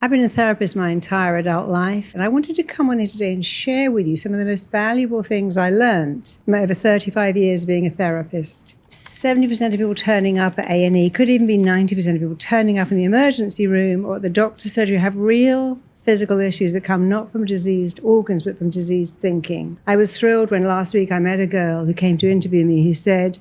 I've been a therapist my entire adult life, and I wanted to come on here today and share with you some of the most valuable things I learned from over 35 years being a therapist. 70% of people turning up at A&E, could even be 90% of people turning up in the emergency room or at the doctor's surgery have real physical issues that come not from diseased organs, but from diseased thinking. I was thrilled when last week I met a girl who came to interview me who said,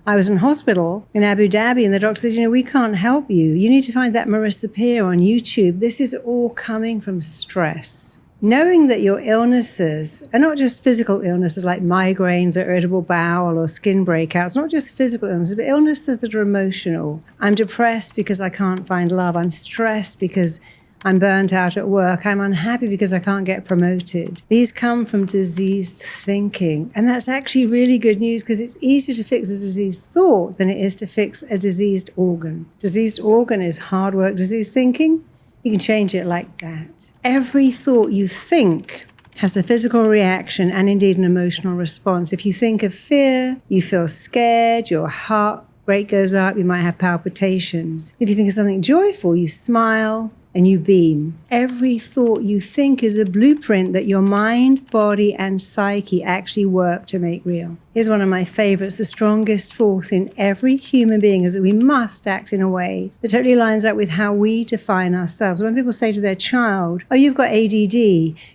I was in hospital in Abu Dhabi and the doctor said, we can't help you. You need to find that Marisa Peer on YouTube. This is all coming from stress. Knowing that your illnesses are not just physical illnesses like migraines or irritable bowel or skin breakouts, not just physical illnesses, but illnesses that are emotional. I'm depressed because I can't find love. I'm stressed because I'm burnt out at work. I'm unhappy because I can't get promoted. These come from diseased thinking. And that's actually really good news because it's easier to fix a diseased thought than it is to fix a diseased organ. Diseased organ is hard work. Diseased thinking, you can change it like that. Every thought you think has a physical reaction and indeed an emotional response. If you think of fear, you feel scared, your heart rate goes up, you might have palpitations. If you think of something joyful, you smile and you beam. Every thought you think is a blueprint that your mind, body, and psyche actually work to make real. Here's one of my favorites. The strongest force in every human being is that we must act in a way that totally lines up with how we define ourselves. When people say to their child, oh, you've got ADD,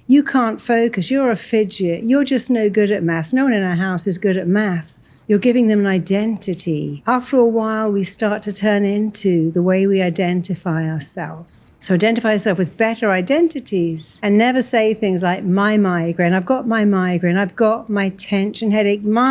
you can't focus, you're a fidget, you're just no good at maths. No one in our house is good at maths. You're giving them an identity. After a while, we start to turn into the way we identify ourselves. So identify yourself with better identities and never say things like my migraine, I've got my migraine, I've got my tension headache. My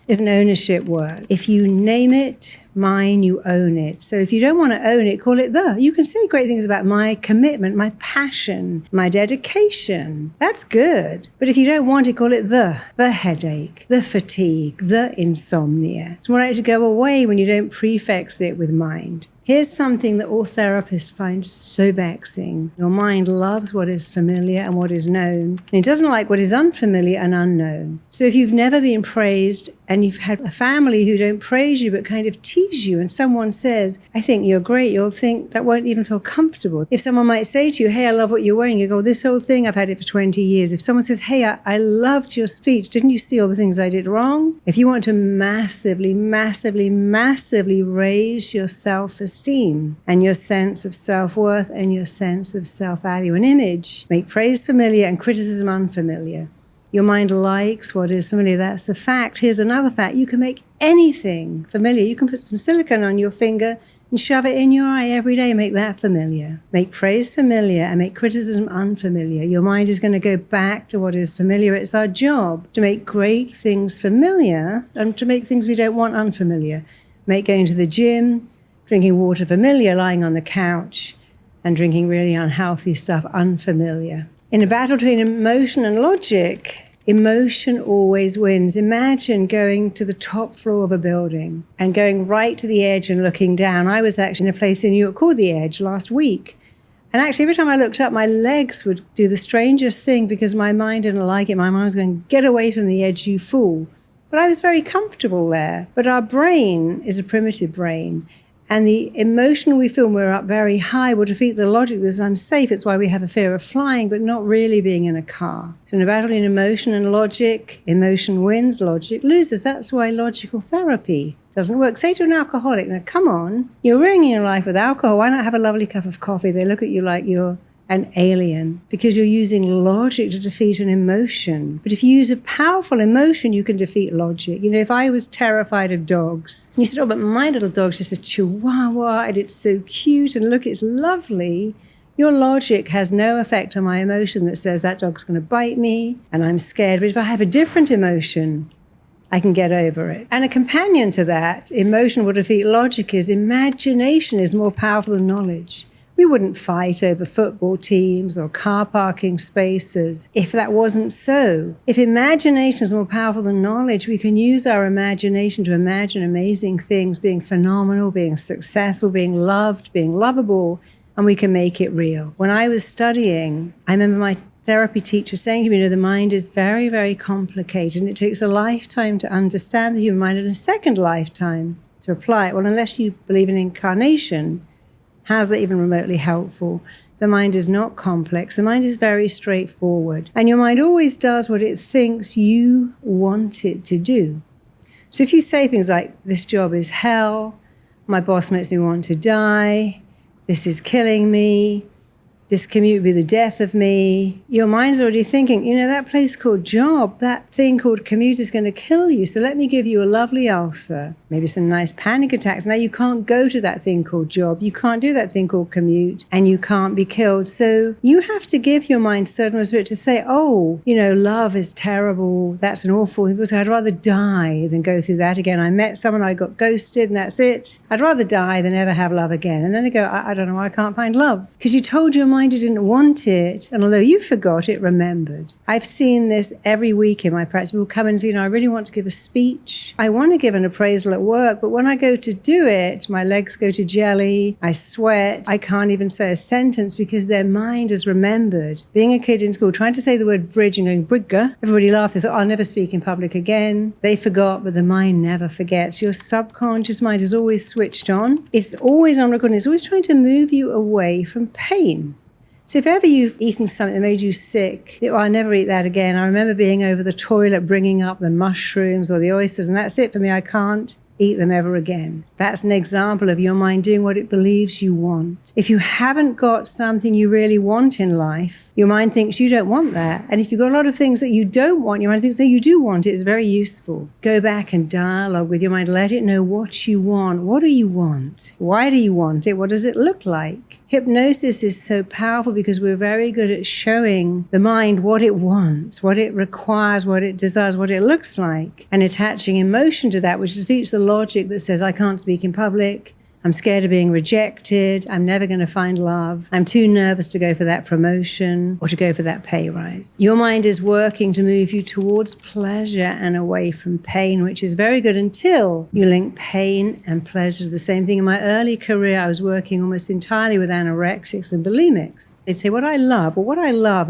is an ownership word. If you name it, mine, you own it. So if you don't want to own it, call it the. You can say great things about my commitment, my passion, my dedication. That's good. But if you don't want it, call it the headache, the fatigue, the insomnia. It's more likely to go away when you don't prefix it with mind. Here's something that all therapists find so vexing. Your mind loves what is familiar and what is known, and it doesn't like what is unfamiliar and unknown. So if you've never been praised and you've had a family who don't praise you but kind of tease you, and someone says, I think you're great, you'll think that won't even feel comfortable. If someone might say to you, hey, I love what you're wearing, you go, this whole thing, I've had it for 20 years. If someone says, hey, I loved your speech, didn't you see all the things I did wrong? If you want to massively, massively, massively raise your self-esteem and your sense of self-worth and your sense of self-value and image, make praise familiar and criticism unfamiliar. Your mind likes what is familiar. That's the fact. Here's another fact. You can make anything familiar. You can put some silicone on your finger and shove it in your eye every day and make that familiar. Make praise familiar and make criticism unfamiliar. Your mind is going to go back to what is familiar. It's our job to make great things familiar and to make things we don't want unfamiliar. Make going to the gym, drinking water familiar, lying on the couch, and drinking really unhealthy stuff unfamiliar. In a battle between emotion and logic, emotion always wins. Imagine going to the top floor of a building and going right to the edge and looking down. I was actually in a place in New York called The Edge last week. And actually, every time I looked up, my legs would do the strangest thing because my mind didn't like it. My mind was going, get away from the edge, you fool. But I was very comfortable there. But our brain is a primitive brain. And the emotion we feel when we're up very high will defeat the logic that I'm safe. It's why we have a fear of flying, but not really being in a car. So in a battle in emotion and logic, emotion wins, logic loses. That's why logical therapy doesn't work. Say to an alcoholic, now come on, you're ruining your life with alcohol. Why not have a lovely cup of coffee? They look at you like you're an alien because you're using logic to defeat an emotion. But if you use a powerful emotion, you can defeat logic. If I was terrified of dogs, and you said, oh, but my little dog's just a chihuahua and it's so cute and look, it's lovely. Your logic has no effect on my emotion that says that dog's going to bite me and I'm scared. But if I have a different emotion, I can get over it. And a companion to that, emotion will defeat logic, is imagination is more powerful than knowledge. We wouldn't fight over football teams or car parking spaces if that wasn't so. If imagination is more powerful than knowledge, we can use our imagination to imagine amazing things, being phenomenal, being successful, being loved, being lovable, and we can make it real. When I was studying, I remember my therapy teacher saying to me, the mind is very, very complicated and it takes a lifetime to understand the human mind and a second lifetime to apply it. Well, unless you believe in incarnation, how's that even remotely helpful? The mind is not complex. The mind is very straightforward. And your mind always does what it thinks you want it to do. So if you say things like, this job is hell, my boss makes me want to die, this is killing me, this commute would be the death of me, your mind's already thinking, that place called job, that thing called commute is going to kill you. So let me give you a lovely ulcer, maybe some nice panic attacks. Now you can't go to that thing called job, you can't do that thing called commute, and you can't be killed. So you have to give your mind certain words for it to say, love is terrible, that's an awful thing. I'd rather die than go through that again. I met someone, I got ghosted, and that's it. I'd rather die than ever have love again. And then they go, I don't know why I can't find love. Because you told your mind you didn't want it, and although you forgot, it remembered. I've seen this every week in my practice. People come and say, I really want to give a speech. I want to give an appraisal at work, but when I go to do it, my legs go to jelly, I sweat, I can't even say a sentence because their mind has remembered. Being a kid in school, trying to say the word bridge and going, brigga, everybody laughed. They thought, I'll never speak in public again. They forgot, but the mind never forgets. Your subconscious mind is always switched on. It's always on recording. It's always trying to move you away from pain. So if ever you've eaten something that made you sick, I'll never eat that again. I remember being over the toilet, bringing up the mushrooms or the oysters, and that's it for me. I can't eat them ever again. That's an example of your mind doing what it believes you want. If you haven't got something you really want in life, your mind thinks you don't want that. And if you've got a lot of things that you don't want, your mind thinks that you do want it. It's very useful. Go back and dialogue with your mind. Let it know what you want. What do you want? Why do you want it? What does it look like? Hypnosis is so powerful because we're very good at showing the mind what it wants, what it requires, what it desires, what it looks like, and attaching emotion to that, which defeats the logic that says, I can't speak in public, I'm scared of being rejected, I'm never going to find love, I'm too nervous to go for that promotion or to go for that pay rise. Your mind is working to move you towards pleasure and away from pain, which is very good until you link pain and pleasure to the same thing. In my early career, I was working almost entirely with anorexics and bulimics. They'd say, what I love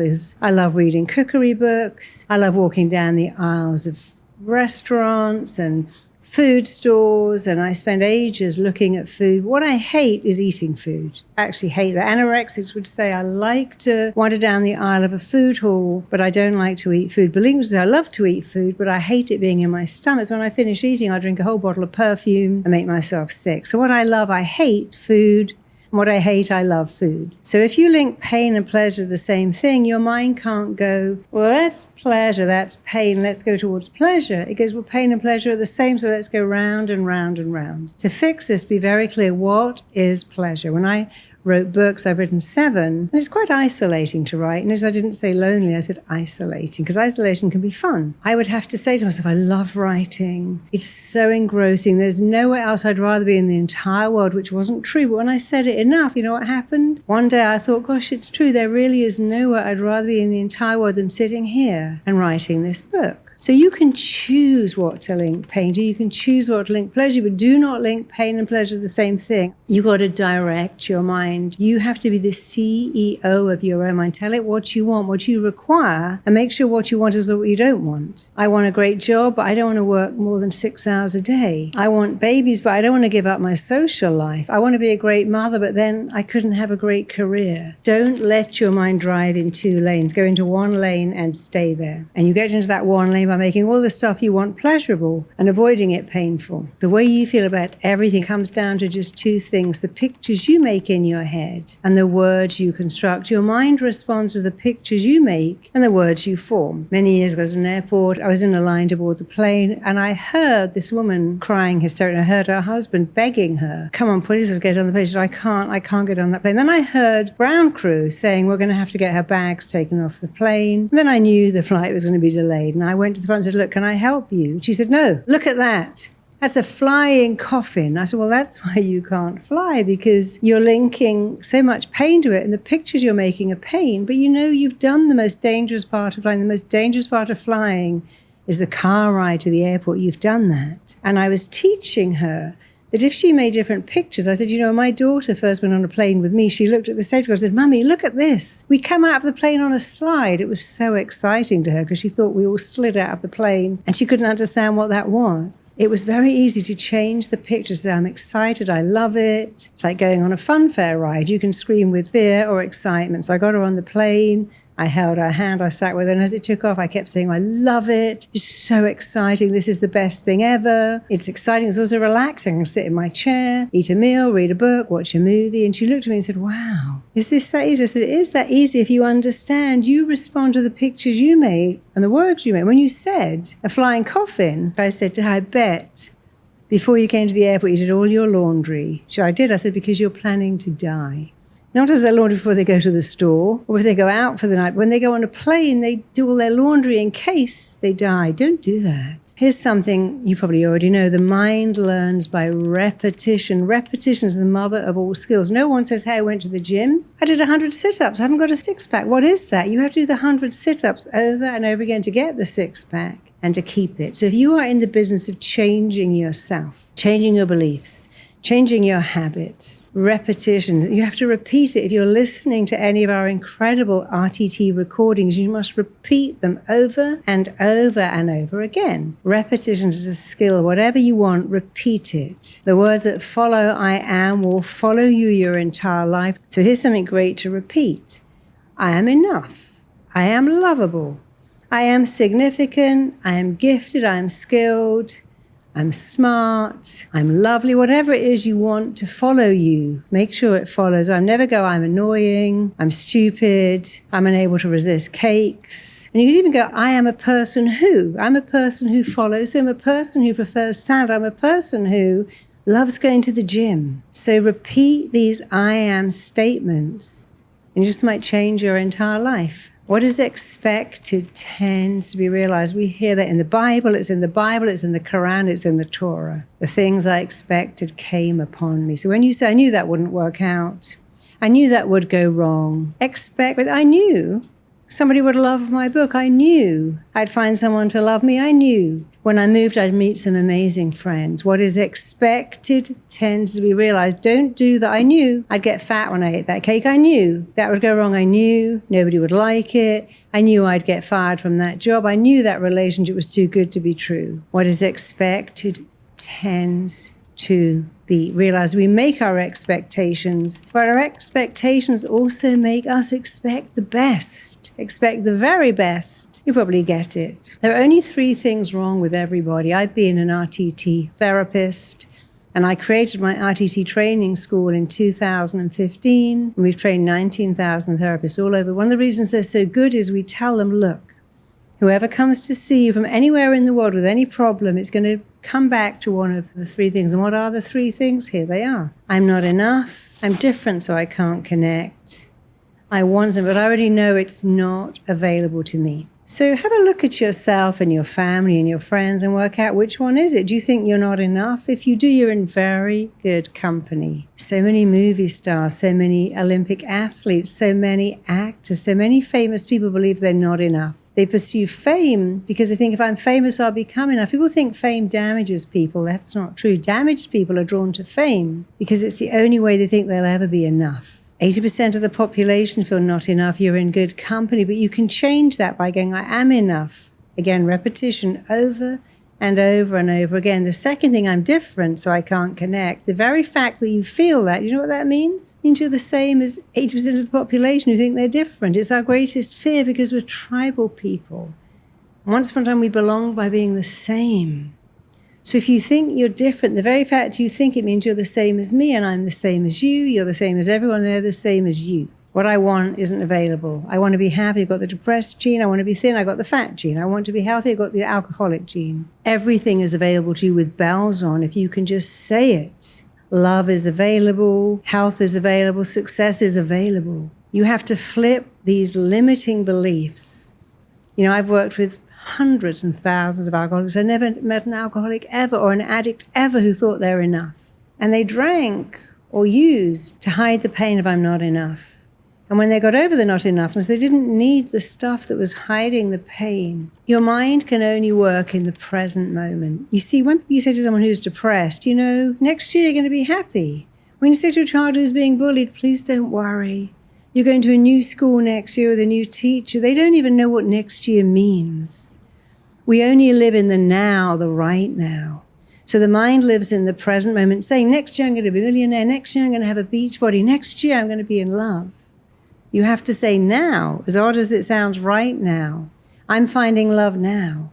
is I love reading cookery books, I love walking down the aisles of restaurants and food stores, and I spend ages looking at food. What I hate is eating food. I actually hate that. Anorexics would say, I like to wander down the aisle of a food hall, but I don't like to eat food. Bulimics would say, I love to eat food, but I hate it being in my stomach. So when I finish eating, I drink a whole bottle of perfume and make myself sick. So what I love, I hate food. What I hate, I love food. So if you link pain and pleasure to the same thing, your mind can't go, well, that's pleasure, that's pain, let's go towards pleasure. It goes, well, pain and pleasure are the same, so let's go round and round and round. To fix this, be very clear, what is pleasure? When I wrote books, I've written 7, and it's quite isolating to write. Notice I didn't say lonely, I said isolating, because isolation can be fun. I would have to say to myself, I love writing. It's so engrossing. There's nowhere else I'd rather be in the entire world, which wasn't true. But when I said it enough, you know what happened? One day I thought, gosh, it's true. There really is nowhere I'd rather be in the entire world than sitting here and writing this book. So you can choose what to link pain to, you can choose what to link pleasure, but do not link pain and pleasure to the same thing. You've got to direct your mind. You have to be the CEO of your own mind. Tell it what you want, what you require, and make sure what you want is what you don't want. I want a great job, but I don't want to work more than 6 hours a day. I want babies, but I don't want to give up my social life. I want to be a great mother, but then I couldn't have a great career. Don't let your mind drive in 2 lanes. Go into 1 lane and stay there. And you get into that 1 lane by making all the stuff you want pleasurable and avoiding it painful. The way you feel about everything comes down to just 2 things: the pictures you make in your head and the words you construct. Your mind responds to the pictures you make and the words you form. Many years ago, I was in an airport. I was in a line to board the plane, and I heard this woman crying hysterically. I heard her husband begging her, come on, please get on the plane. She said, I can't get on that plane. Then I heard ground crew saying, we're going to have to get her bags taken off the plane. And then I knew the flight was going to be delayed, and I went to the front and said, look, can I help you? She said, no, look at that. That's a flying coffin. I said, well, that's why you can't fly, because you're linking so much pain to it, and the pictures you're making are pain. But you know, you've done the most dangerous part of flying. The most dangerous part of flying is the car ride to the airport. You've done that. And I was teaching her that if she made different pictures, I said, when my daughter first went on a plane with me, she looked at the safety guard and said, Mummy, look at this. We come out of the plane on a slide. It was so exciting to her because she thought we all slid out of the plane and she couldn't understand what that was. It was very easy to change the pictures. Say, I'm excited. I love it. It's like going on a funfair ride. You can scream with fear or excitement. So I got her on the plane. I held her hand, I sat with her, and as it took off, I kept saying, I love it. It's so exciting. This is the best thing ever. It's exciting. It's also relaxing. I can sit in my chair, eat a meal, read a book, watch a movie. And she looked at me and said, wow, is this that easy? I said, it is that easy if you understand. You respond to the pictures you made and the words you made. When you said a flying coffin, I said to her, I bet before you came to the airport, you did all your laundry. I did. I said, because you're planning to die. Not as their laundry before they go to the store or if they go out for the night. When they go on a plane, they do all their laundry in case they die. Don't do that. Here's something you probably already know. The mind learns by repetition. Repetition is the mother of all skills. No one says, hey, I went to the gym. I did 100 sit-ups. I haven't got a six-pack. What is that? You have to do the 100 sit-ups over and over again to get the six-pack and to keep it. So if you are in the business of changing yourself, changing your beliefs, changing your habits, repetition. You have to repeat it. If you're listening to any of our incredible RTT recordings, you must repeat them over and over and over again. Repetition is a skill. Whatever you want, repeat it. The words that follow I am will follow you your entire life. So here's something great to repeat. I am enough. I am lovable. I am significant. I am gifted. I am skilled. I'm smart, I'm lovely, whatever it is you want to follow you, make sure it follows. I'm annoying, I'm stupid, I'm unable to resist cakes. And you can even go, I am a person who. I'm a person who follows, I'm a person who prefers salad, I'm a person who loves going to the gym. So repeat these I am statements and you just might change your entire life. What is expected tends to be realized. We hear that in the Bible, it's in the Quran, it's in the Torah. The things I expected came upon me. So when you say, I knew that wouldn't work out, I knew that would go wrong, I knew somebody would love my book, I knew I'd find someone to love me, I knew. When I moved, I'd meet some amazing friends. What is expected tends to be realized. Don't do that. I knew I'd get fat when I ate that cake. I knew that would go wrong. I knew nobody would like it. I knew I'd get fired from that job. I knew that relationship was too good to be true. What is expected tends to be realized. We make our expectations, but our expectations also make us expect the best, expect the very best. You probably get it. There are only 3 things wrong with everybody. I've been an RTT therapist, and I created my RTT training school in 2015. And we've trained 19,000 therapists all over. One of the reasons they're so good is we tell them, look, whoever comes to see you from anywhere in the world with any problem, it's going to come back to one of the 3 things. And what are the 3 things? Here they are. I'm not enough. I'm different, so I can't connect. I want them, but I already know it's not available to me. So have a look at yourself and your family and your friends and work out which one is it. Do you think you're not enough? If you do, you're in very good company. So many movie stars, so many Olympic athletes, so many actors, so many famous people believe they're not enough. They pursue fame because they think if I'm famous, I'll become enough. People think fame damages people. That's not true. Damaged people are drawn to fame because it's the only way they think they'll ever be enough. 80% of the population feel not enough. You're in good company, but you can change that by going, I am enough. Again, repetition over and over and over again. The second thing, I'm different, so I can't connect. The very fact that you feel that, you know what that means? It means you're the same as 80% of the population who think they're different. It's our greatest fear because we're tribal people. Once upon a time, we belonged by being the same. So if you think you're different, the very fact you think it means you're the same as me and I'm the same as you, you're the same as everyone, they're the same as you. What I want isn't available. I want to be happy, I've got the depressed gene. I want to be thin, I've got the fat gene. I want to be healthy, I've got the alcoholic gene. Everything is available to you with bells on if you can just say it. Love is available, health is available, success is available. You have to flip these limiting beliefs. You know, I've worked with hundreds and thousands of alcoholics. I never met an alcoholic ever or an addict ever who thought they're enough. And they drank or used to hide the pain of I'm not enough. And when they got over the not enoughness, they didn't need the stuff that was hiding the pain. Your mind can only work in the present moment. You see, when you say to someone who's depressed, next year you're going to be happy. When you say to a child who's being bullied, please don't worry. You're going to a new school next year with a new teacher. They don't even know what next year means. We only live in the now, the right now. So the mind lives in the present moment, saying, next year I'm going to be a millionaire. Next year I'm going to have a beach body. Next year I'm going to be in love. You have to say now, as odd as it sounds, right now. I'm finding love now.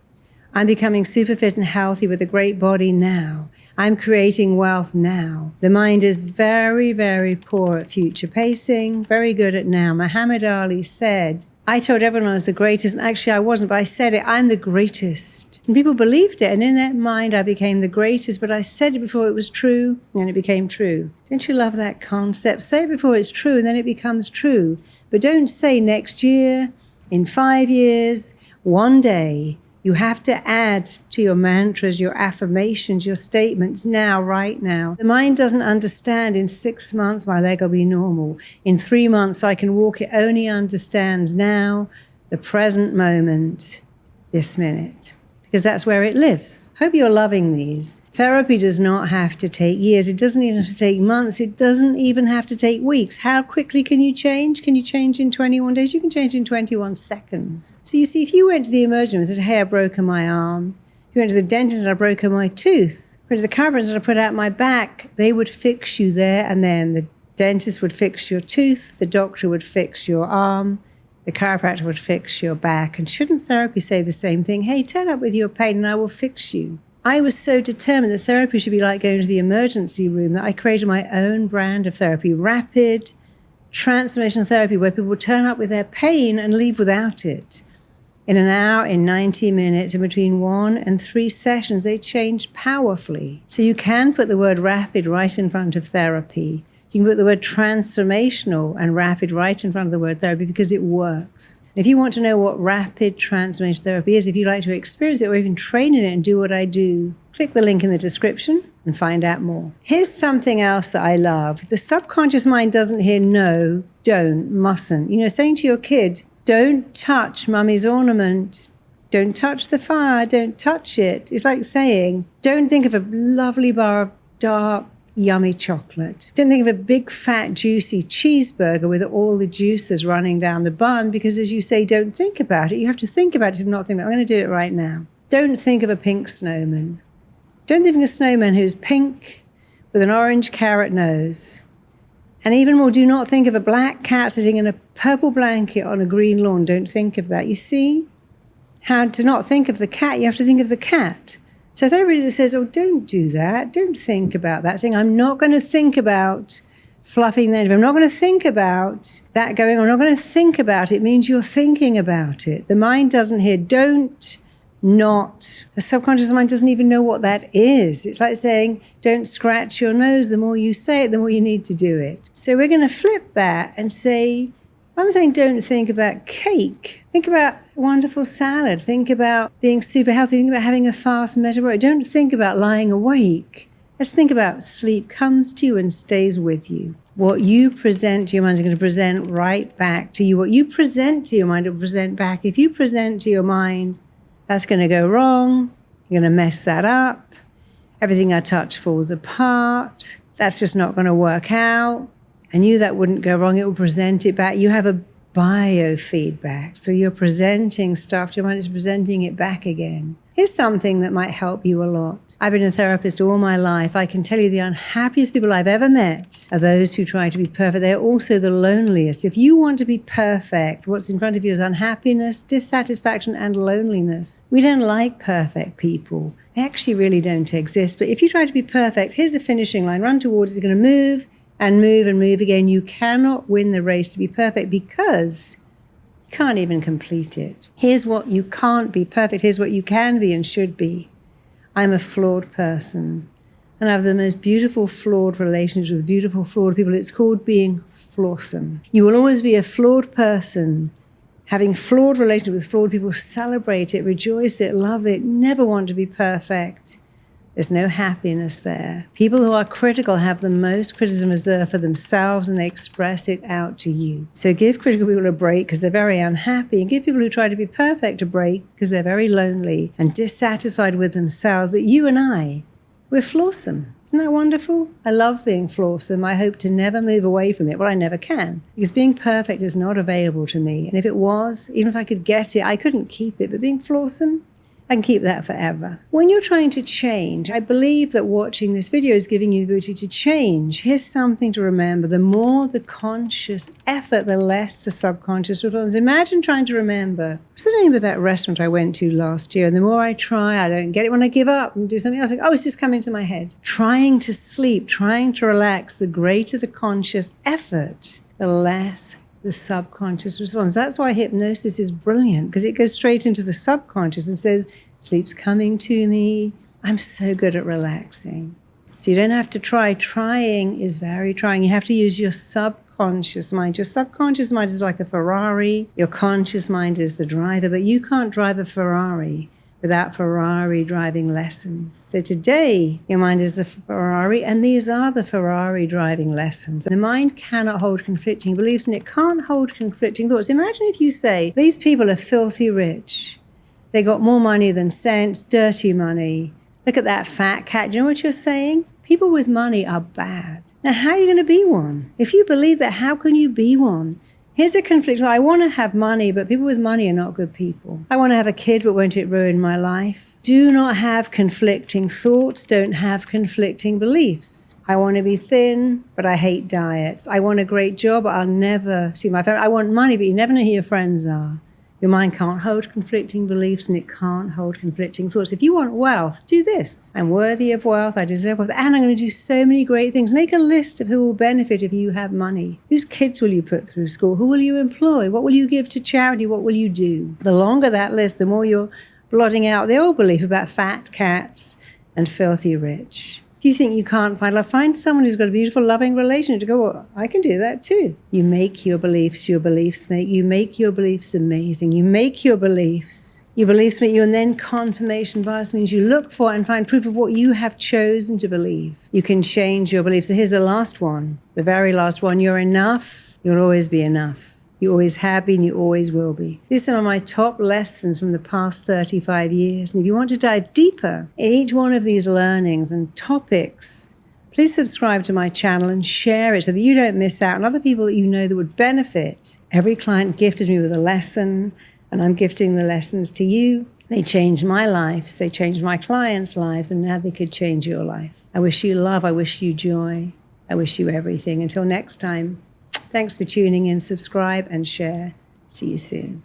I'm becoming super fit and healthy with a great body now. I'm creating wealth now. The mind is very, very poor at future pacing, very good at now. Muhammad Ali said, I told everyone I was the greatest, and actually I wasn't, but I said it, I'm the greatest. And people believed it, and in their mind I became the greatest, but I said it before it was true, and then it became true. Don't you love that concept? Say it before it's true, and then it becomes true. But don't say next year, in 5 years, one day. You have to add to your mantras, your affirmations, your statements now, right now. The mind doesn't understand in 6 months my leg will be normal. In 3 months I can walk. It only understands now, the present moment, this minute. Because that's where it lives. Hope you're loving these. Therapy does not have to take years. It doesn't even have to take months. It doesn't even have to take weeks. How quickly can you change? Can you change in 21 days? You can change in 21 seconds. So you see, if you went to the emergency room and said, hey, I've broken my arm. If you went to the dentist and I've broken my tooth. Went to the chiropractor and I put out my back. They would fix you there and then. The dentist would fix your tooth. The doctor would fix your arm. The chiropractor would fix your back. And shouldn't therapy say the same thing? Hey, turn up with your pain and I will fix you. I was so determined that therapy should be like going to the emergency room that I created my own brand of therapy, rapid transformational therapy, where people would turn up with their pain and leave without it. In an hour, in 90 minutes, in between 1 and 3 sessions, they changed powerfully. So you can put the word rapid right in front of therapy. You can put the word transformational and rapid right in front of the word therapy because it works. If you want to know what rapid transformation therapy is, if you'd like to experience it or even train in it and do what I do, click the link in the description and find out more. Here's something else that I love. The subconscious mind doesn't hear no, don't, mustn't. Saying to your kid, don't touch mummy's ornament. Don't touch the fire. Don't touch it. It's like saying, don't think of a lovely bar of dark, yummy chocolate. Don't think of a big, fat, juicy cheeseburger with all the juices running down the bun because, as you say, don't think about it. You have to think about it and not think about it. I'm going to do it right now. Don't think of a pink snowman. Don't think of a snowman who's pink with an orange carrot nose. And even more, do not think of a black cat sitting in a purple blanket on a green lawn. Don't think of that. You see how to not think of the cat, you have to think of the cat. So if everybody that says, oh, don't do that, don't think about that, saying, I'm not going to think about fluffing the end. I'm not going to think about that going on. I'm not going to think about it means you're thinking about it. The mind doesn't hear don't, not. The subconscious mind doesn't even know what that is. It's like saying, don't scratch your nose. The more you say it, the more you need to do it. So we're going to flip that and say, I'm saying don't think about cake. Think about wonderful salad. Think about being super healthy. Think about having a fast metabolic. Don't think about lying awake. Let's think about sleep comes to you and stays with you. What you present to your mind is going to present right back to you. What you present to your mind will present back. If you present to your mind, that's going to go wrong. You're going to mess that up. Everything I touch falls apart. That's just not going to work out. I knew that wouldn't go wrong. It will present it back. You have a biofeedback. So you're presenting stuff. Your mind is presenting it back again. Here's something that might help you a lot. I've been a therapist all my life. I can tell you the unhappiest people I've ever met are those who try to be perfect. They're also the loneliest. If you want to be perfect, what's in front of you is unhappiness, dissatisfaction, and loneliness. We don't like perfect people. They actually really don't exist. But if you try to be perfect, here's the finishing line. Run towards it. You're going to move and move and move again. You cannot win the race to be perfect because you can't even complete it. Here's what you can't be perfect. Here's what you can be and should be. I'm a flawed person. And I have the most beautiful flawed relationships with beautiful flawed people. It's called being flawsome. You will always be a flawed person. Having flawed relationships with flawed people, celebrate it, rejoice it, love it, never want to be perfect. There's no happiness there. People who are critical have the most criticism reserved for themselves, and they express it out to you. So give critical people a break because they're very unhappy, and give people who try to be perfect a break because they're very lonely and dissatisfied with themselves. But you and I, we're flawsome. Isn't that wonderful? I love being flawsome. I hope to never move away from it. Well, I never can, because being perfect is not available to me. And if it was, even if I could get it, I couldn't keep it. But being flawsome, I can keep that forever. When you're trying to change, I believe that watching this video is giving you the ability to change. Here's something to remember. The more the conscious effort, the less the subconscious responds. Imagine trying to remember, what's the name of that restaurant I went to last year? And the more I try, I don't get it. When I give up and do something else, like, oh, it's just coming to my head. Trying to sleep, trying to relax, the greater the conscious effort, the less the subconscious response. That's why hypnosis is brilliant, because it goes straight into the subconscious and says, sleep's coming to me. I'm so good at relaxing. So you don't have to try. Trying is very trying. You have to use your subconscious mind. Your subconscious mind is like a Ferrari. Your conscious mind is the driver, but you can't drive a Ferrari without Ferrari driving lessons. So today, your mind is the Ferrari, and these are the Ferrari driving lessons. The mind cannot hold conflicting beliefs, and it can't hold conflicting thoughts. Imagine if you say, these people are filthy rich. They got more money than sense, dirty money. Look at that fat cat. Do you know what you're saying? People with money are bad. Now, how are you going to be one? If you believe that, how can you be one? Here's a conflict. I want to have money, but people with money are not good people. I want to have a kid, but won't it ruin my life? Do not have conflicting thoughts. Don't have conflicting beliefs. I want to be thin, but I hate diets. I want a great job, but I'll never see my family. I want money, but you never know who your friends are. Your mind can't hold conflicting beliefs, and it can't hold conflicting thoughts. If you want wealth, do this. I'm worthy of wealth, I deserve wealth, and I'm going to do so many great things. Make a list of who will benefit if you have money. Whose kids will you put through school? Who will you employ? What will you give to charity? What will you do? The longer that list, the more you're blotting out the old belief about fat cats and filthy rich. If you think you can't find love, find someone who's got a beautiful, loving relationship to go, well, I can do that too. You make your beliefs make you. Make your beliefs amazing. You make your beliefs. Your beliefs make you, and then confirmation bias means you look for and find proof of what you have chosen to believe. You can change your beliefs. So here's the last one, the very last one. You're enough. You'll always be enough. You always have been, you always will be. These are some of my top lessons from the past 35 years. And if you want to dive deeper in each one of these learnings and topics, please subscribe to my channel and share it so that you don't miss out on other people that you know that would benefit. Every client gifted me with a lesson, and I'm gifting the lessons to you. They changed my lives, they changed my clients' lives, and now they could change your life. I wish you love, I wish you joy, I wish you everything. Until next time. Thanks for tuning in. Subscribe and share. See you soon.